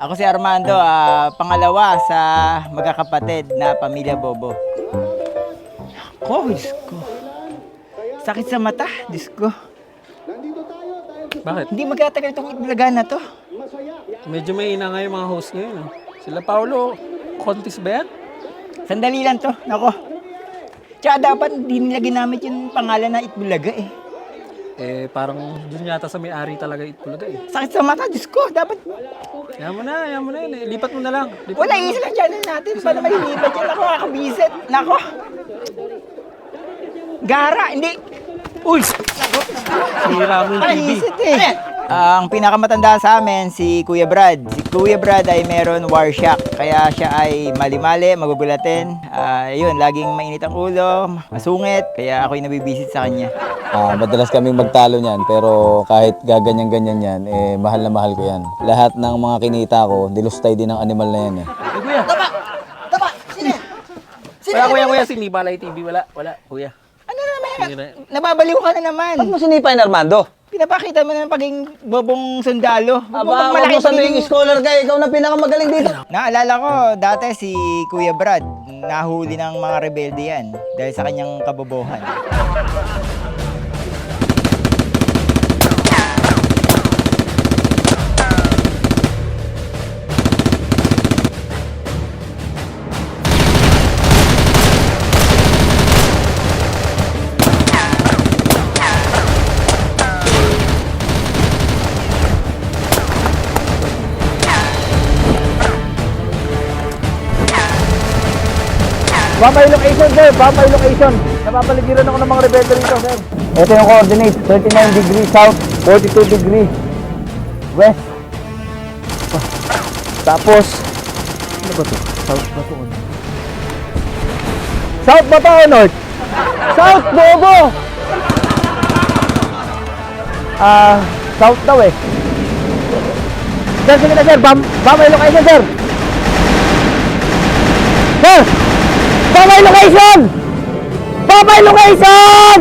Ako si Armando, pangalawa sa magkakapatid na pamilya Bobo. Diyos ko. Sakit sa mata, Diyos ko. Bakit? Hindi magkatagal itong itbulaga na to. Medyo may ina nga yung mga host ngayon. Sila Paolo, contest ba yan? Sandali lang to, nako. Tsaka dapat hindi nila ginamit yung pangalan na itbulaga eh. Parang dun yata sa may-ari talaga itbulaga eh. Sakit sa mata, Diyos ko. Dapat, Yan mo na yun eh. Lipat mo na lang. wala isa lang channel natin. Paano malilipat yan? Nako, kakabisit. Nako. Gara, hindi. Uy! Sira mo yung TV. Kakabisit eh. Ang pinakamatanda sa amin, si Kuya Brad. Si Kuya Brad ay meron war shock. Kaya siya ay mali-mali, magugulatin. Yun, laging mainit ang ulo, masungit. Kaya ako'y nabibisit sa kanya. Madalas kaming magtalo niyan, pero kahit gaganyan-ganyan yan, mahal na mahal ko yan. Lahat ng mga kinita ko, dilustay din ng animal na yan eh. Kuya! Tama! Sino? Kuya, siniba lang yung TV. Wala, kuya. Ano na naman? Sinira. Nababaliw ka na naman. Ba't mo sinipain, Armando? Pinapakita mo na ng pagiging bobong sundalo. Aba, huwag mo sabihing scholar ka, ikaw na pinakamagaling dito. Naalala ko, dati si Kuya Brad, nahuli ng mga rebelde yan dahil sa kanyang kabobohan. Bamay location, sir. Bamay location. Napapaligiran ako ng mga rebelde rito, sir. Ito yung coordinate. 39 degrees south, 42 degrees west. Tapos, ano ba to? South ba to? South ba to o north? South, bobo! South daw eh. Sir, sige na, sir. Bamay location, sir. Sir! Bamay location! Bamay location!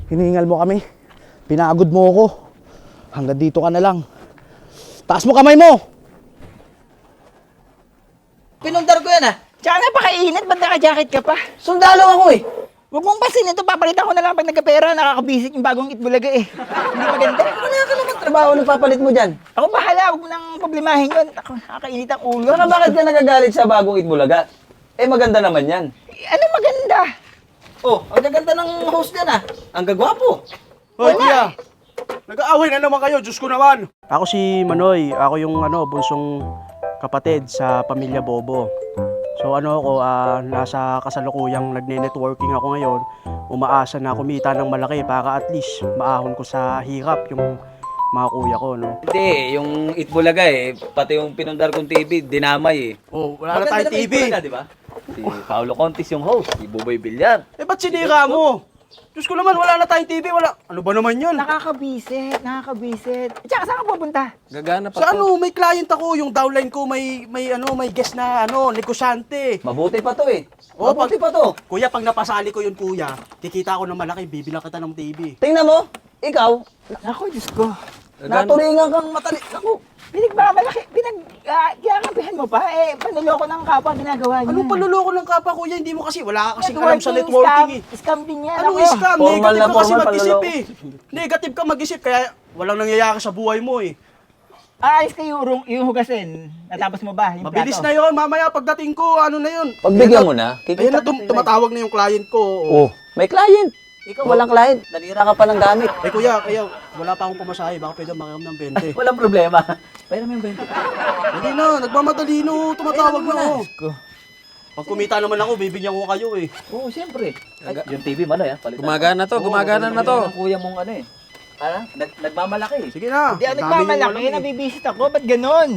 Hinihingal mo kami. Pinagod mo ako. Hanggang dito ka na lang. Taas mo kamay mo! Pinundar ko yan Tsaka napakainit, ba't naka-jacket ka pa? Sundalo ako eh. Huwag mong pasin ito, papalitan ko na lang pag nagkapera, nakakabisit yung bagong itbulaga eh. Hindi maganda. Wala ka naman trabaho na papalit mo dyan. Ako bahala, huwag mo nang problemahin yun. Ako, nakakainit ang ulo. Saka bakit ka nagagalit sa bagong itbulaga? Maganda naman yan. Ano maganda? Oh, ang gaganda ng host yan Ang gagwapo. Hoy, kuya! Nag-aaway na naman kayo, Diyos ko naman! Ako si Manoy, ako yung bunsong kapatid sa pamilya Bobo. So nasa kasalukuyang nagne-networking ako ngayon. Umaasa na kumita ng malaki para at least maahon ko sa hirap yung mga kuya ko, no? Hindi, yung itbulaga pati yung pinundar kong TV, dinamay Oh, wala na tayong TV. Itbulaga, di ba? Si Paolo Contis yung host, si Buboy Villar. Ba't sinira mo? Diyos ko naman, wala na tayong TV, wala. Ano ba naman yun? Nakakabisit. Tsaka saan ka pupunta? Gagana pa Sa to. may client ako, yung downline ko, may guest na, negosyante. Mabuti pa to Oh, Mabuti pa to. Kuya, pag napasali ko yun, kuya, kikita ako ng malaki, bibilang kita ng TV. Tingnan mo, ikaw, Ako, Diyos ko. naturingan kang matali. Ako, Kinakampihan mo pa. Panuloko ng kapwa ginagawa niya. anong panluloko ng kapa, kuya? Hindi mo kasi, wala ka kasing alam sa Networking, networking Scam din yan. Anong ako. scam? Formal Negative na ka kasi formal mag-isip panloloko. Negative ka mag-isip, kaya walang nangyayari sa buhay mo Aalis kayo yung hugasin. Natapos mo ba? Yung Mabilis plato? na yon, mamaya pagdating ko, ano na yun. pagbigyan mo na. Ayan na, tumatawag na yung client ko. Oh, may client. Ikaw walang client. Nanira ka pa ng gamit. Kuya, wala pa akong pamasahe, baka pwede makiram ng 20. Walang problema. Pwede mo yung 20. Hindi na, nagmamadali no, tumatawag na ako. Ko. Pag kumita naman ako, bibigyan ko kayo Oo, siyempre. Yung TV mo na palitan. Gumagana to, gumagana na to. Ang kuya mong nagmamalaki. Sige na. Hindi ako dami nagmamalaki, yung nabibisit ako. Ba't ganun?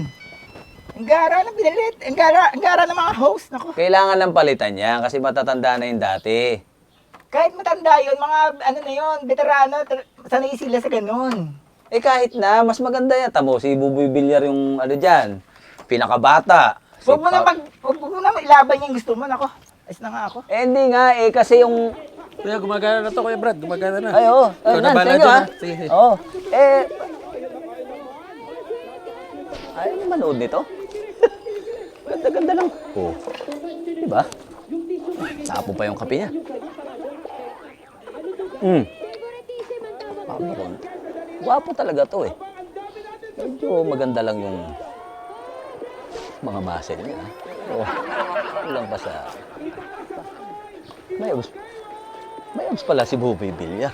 Ang gara na pinalit. Ang gara ng mga host. Naku. Kailangan lang palitan yan kasi matatanda na yung dati. Kahit matanda yun, mga na yun, veterano, sanay sila sa ganun. Kahit na, mas maganda yan. Tamo, si Buboy Villar yung dyan. Pinakabata. Huwag mo na ilaban yung gusto mo. Nako, ayos na nga ako. Hindi nga, kasi yung Kuya, gumagana na to, Kuya Brad. Gumagana na. Ay, oo. Ikaw na bahala Thank you, dyan, ah. ha? Sige. Oo. Ayaw mo manood nito? Ganda-ganda lang. Oo. Diba? Sapo pa yung kape niya. Popcorn. Gwapo talaga to eh. Medyo maganda lang yung mga muscle niya. Pero, kulang pa sa... May abs pala si Buboy Villar.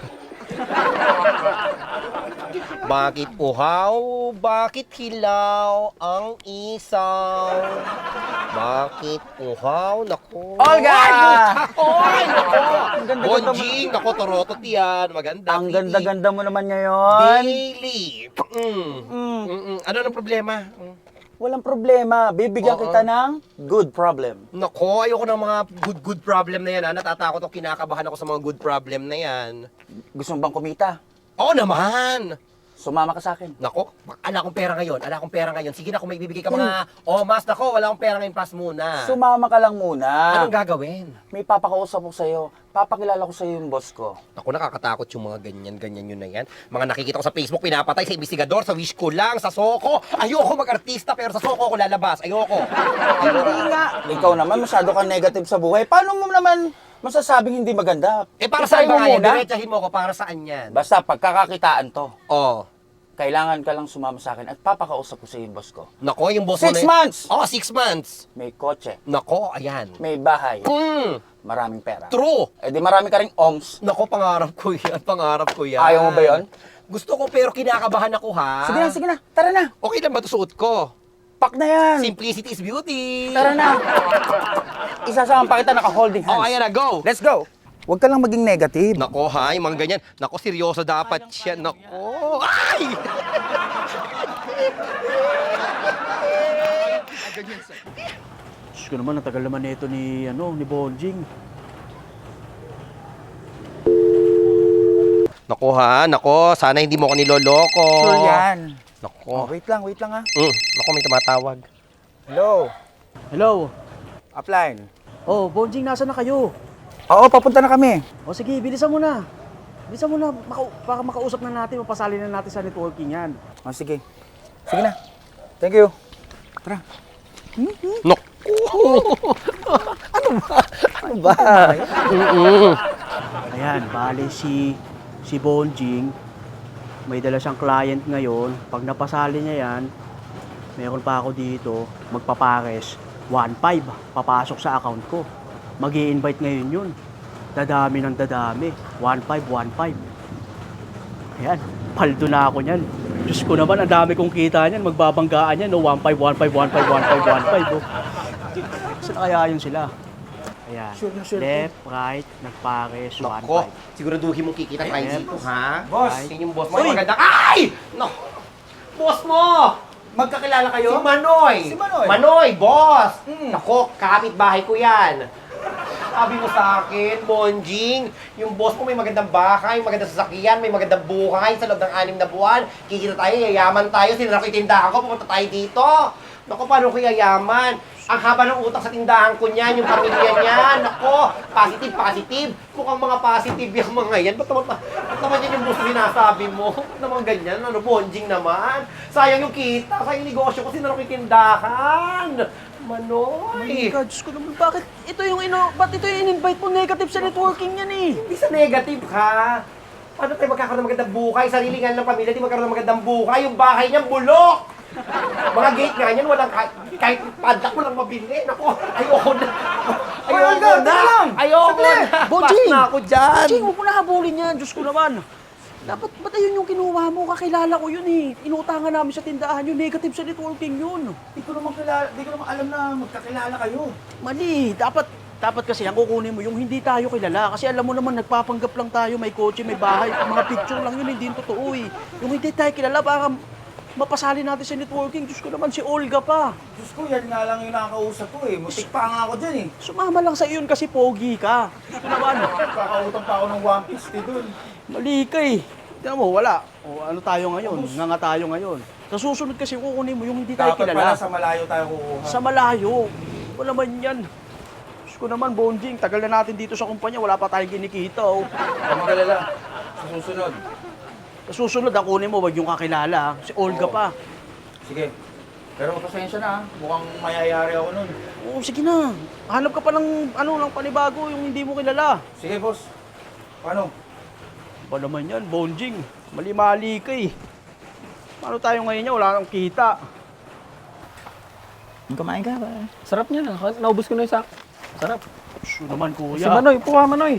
Bakit uhaw? Bakit hilaw ang isaw? Bakit uhaw? Naku. Olga! Oy! Naku! Ang ganda-ganda mo. Bonjing! Naku, torotot yan. Maganda. Ang ganda-ganda mo naman ngayon. Daily. Ano ang problema? Walang problema. Bibigyan Oo. kita ng good problem. Nako, ayoko ng mga good problem na yan. Natatakot ako, kinakabahan ako sa mga good problem na yan. Gusto mo bang kumita? Oo naman! Sumama ka sa akin. Nako, ala akong pera ngayon. Sige na, kung may bibigay ka mga mas nako, wala akong pera ngayon, pass muna. Sumama ka lang muna. Anong gagawin? May papakausap ko sa'yo. Papakilala ko sa'yo yung boss ko. Ako nakakatakot yung mga ganyan yun na yan. Mga nakikita ko sa Facebook, pinapatay sa investigador, sa wish ko lang, sa soko. Ayoko mag-artista, pero sa soko ako lalabas. Ayoko. Hindi nga. Ikaw naman, masyado ka negative sa buhay. Paano mo naman masasabing hindi maganda? Para Isay saan ba yan? muna. Diretsahin mo ako, para saan yan? Basta pagkakakitaan to. Oh. Kailangan ka lang sumama sa akin at papakausap ko sa'yo yung boss ko. Nako, yung boss 6 mo na months! Oh, 6 months. May kotse, Nako, ayan. may bahay, Hmm, maraming pera. true. Eh di marami ka ring OMS. Nako, pangarap ko yan. Ayaw mo ba yun? Gusto ko pero kinakabahan ako ha. Sige na. Tara na. Okay lang ba ito suot ko? Pak na yan. Simplicity is beauty. Tara na. Isasama pa kita naka-holding hands. Oh, ayan na, go. Let's go. Huwag ka lang maging negative. Nako ha, yung mga ganyan. Nako, seryoso dapat siya. Nako. Ay! Diyos ko naman, natagal naman nito ni Bonjing. Nako ha, nako. Sana hindi mo ako niloloko. Sure yan. Nako. Wait lang ha. Nako, may tumatawag. Hello. Hello? Upline. Oh, Bonjing, nasa na kayo? Oo, papunta na kami. O sige, bilisan mo na. Bilisan mo na, baka makausap na natin, mapasali na natin sa networking yan. Oh, sige. Sige na. Thank you. Tara. Nako. Ano ba? Ayan, bale si Bonjing, may dala siyang client ngayon. Pag napasali niya yan, meron pa ako dito, magpapares, 1.5, papasok sa account ko. Mag-i-invite ngayon yun. Dadami ng dadami. 1.5. Ayan, paldo na ako niyan. Diyos ko naman, ang dami kong kita niyan. Magbabanggaan yan, no? 1.5. Oh. Saan kaya yun sila? Ayan. Sure. Left, right, nagpares, 1.5. Nako. Siguraduhin mong kikita tayo dito, ha? Boss. Yan yung boss mo. Ay, maganda. Ay! Nako. Boss mo! Magkakilala Si kayo? Manoy! Si Manoy? Manoy, boss! Nako, kapitbahay ko yan. Sabi mo sa akin, Bonjing, yung boss mo may magandang bahay, magandang sasakyan, may magandang buhay sa loob ng 6 na buwan. Kikita tayo, yayaman tayo, sinara ko yung tindahan ko, pupunta tayo dito. Nako, paano ko yayaman? Ang haba ng utang sa tindahan ko niyan, yung pamilya niyan. Nako, positive. Mukhang mga positive yung mga yan. Ba't naman yan yung boss mo sinasabi mo? Ba't naman ganyan? Ano, Bonjing naman? Sayang yung kita, sayang yung negosyo ko, sinara ko yung tindahan. Manoy! God, Diyos ko naman, bakit ba't ito yung in-invite mo negative sa networking yan eh? Hindi sa negative ha. Paano tayo magkakaroon ng magandang buhay? Sarilingan ng pamilya, di magkaroon ng magandang buhay. Yung bahay niyan, bulok! Mga gate nga yan, walang kahit padlock mo lang mabili. Naku, ayoko na. Ayoko na. Bonjing! Pass na ako dyan. Bonjing, huwag mo na habulin yan, Diyos ko naman. Ba't ayun yung kinuha mo? Kakilala ko yun eh. Inutangan namin sa tindahan yun, negative sa networking yun. Di ko naman alam na magkakilala kayo. Mali, dapat kasi ang kukunin mo yung hindi tayo kilala. Kasi alam mo naman, nagpapanggap lang tayo, may kotse, may bahay, mga picture lang yun, hindi yung totoo eh. Yung hindi tayo kilala, baka mapasali natin sa networking. Diyos ko naman, si Olga pa. Diyos ko, yan nga lang yung nakakausap ko eh. Mutik pa nga ako dyan eh. Sumama lang sa iyon kasi pogi ka. Diyos ko naman. Kakautang pa ako ng 150 dun. Mali ka eh. Tingnan mo, wala. O ano tayo ngayon? Nga tayo ngayon. Sa susunod kasi kukunin mo yung hindi tayo Dapat kilala. pala sa malayo tayo kukuha. Sa malayo. Wala man yan. Diyos ko ko naman, Bonjing. Tagal na natin dito sa kumpanya. Wala pa tayong kinikita, oh. Huwag magalala. Sa susunod. Sa susunod, ang kunin mo, wag yung kakilala. Si Olga pa. Sige. Pero pasensya na, mukhang mayayari ako nun. Oo, sige na. Hanap ka pa ng ng panibago, yung hindi mo kilala. Sige, boss. Paano? Ba naman yan, Bonjing. Mali-mali ka eh. Paano tayo ngayon niya? Wala nang kita. Kumain ka ba? Sarap niya na. Naubos ko na yung sak. Sarap. So naman, Si kuya. Manoy, puha Manoy.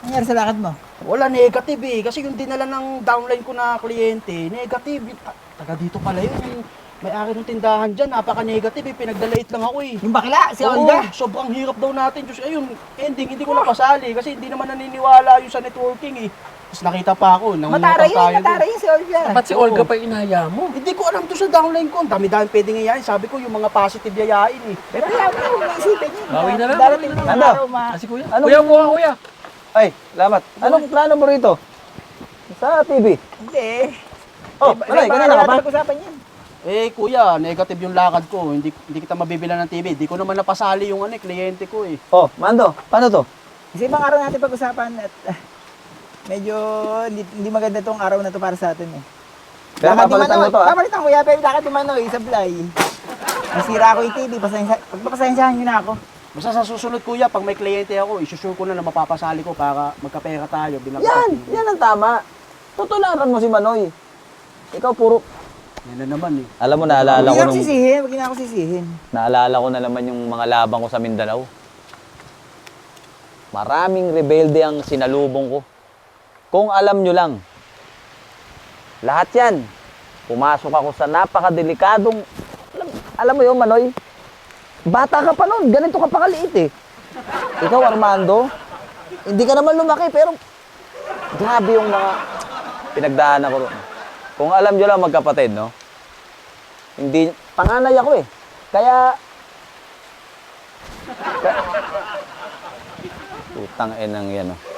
Ano nangyari sa lakad mo? Wala, negative eh. Kasi yung dinala ng downline ko na kliyente, negative. Taga dito pala yun. Yung may-ari ng tindahan dyan, napaka-negative eh. Pinagdalait lang ako eh. Yung bakla, si Oo, Olga. sobrang hirap daw natin. Diyos, ayun, ending, hindi ko napasali. Kasi hindi naman naniniwala yung sa networking eh. Tapos nakita pa ako, Matara yun si Olga. Ba't si Olga pa inaya mo? Hindi ko alam to sa downline ko. Ang dami-dami pwedeng yayain. Sabi ko, yung mga positive yayain eh. Pero alam mo, naisipin niya. Bawi na lang, Darating bawi na ng lang. araw, Ah, si Kuya. Ano? Kuya, puha Kuya. Ay, salamat. Anong plano mo rito? Sa TV? Hindi. Oh, Manoy, kanina ka pa? Pag-usapan yan. Eh, kuya, negative yung lakad ko. Hindi kita mabibilan ng TV. Hindi ko naman napasali yung kliyente ko eh. Oh, Mando, paano to? Kasi ibang araw natin pag-usapan at medyo hindi maganda tong araw na to para sa atin eh. Pero papalitan mo to, ah. Papalitan ko, pero lakad ni Manoy, sablay. Nasira ako yung TV, pagpapasensyahan nyo na ako. Basta sa susunod, kuya, pag may kliyente ako, isusure ko na mapapasali ko para magkapera tayo. Bilang Yan ang tama. Tutularan mo si Manoy. Ikaw puro... Yan na naman eh. Alam mo, naalala Huwag ko na ako nung... sisihin, huwag na ako sisihin. Naalala ko na naman yung mga labang ko sa Mindanao. Maraming rebelde ang sinalubong ko. Kung alam nyo lang, lahat yan, pumasok ako sa napakadelikadong... Alam mo yun, Manoy, bata ka pa nun, ganito ka pa kaliit eh. Ikaw, Armando, hindi ka naman lumaki, pero grabe yung mga pinagdaanan ko ron. Kung alam nyo lang magkapatid, no? Hindi, panganay ako eh. Kaya... Utang enang yan, no?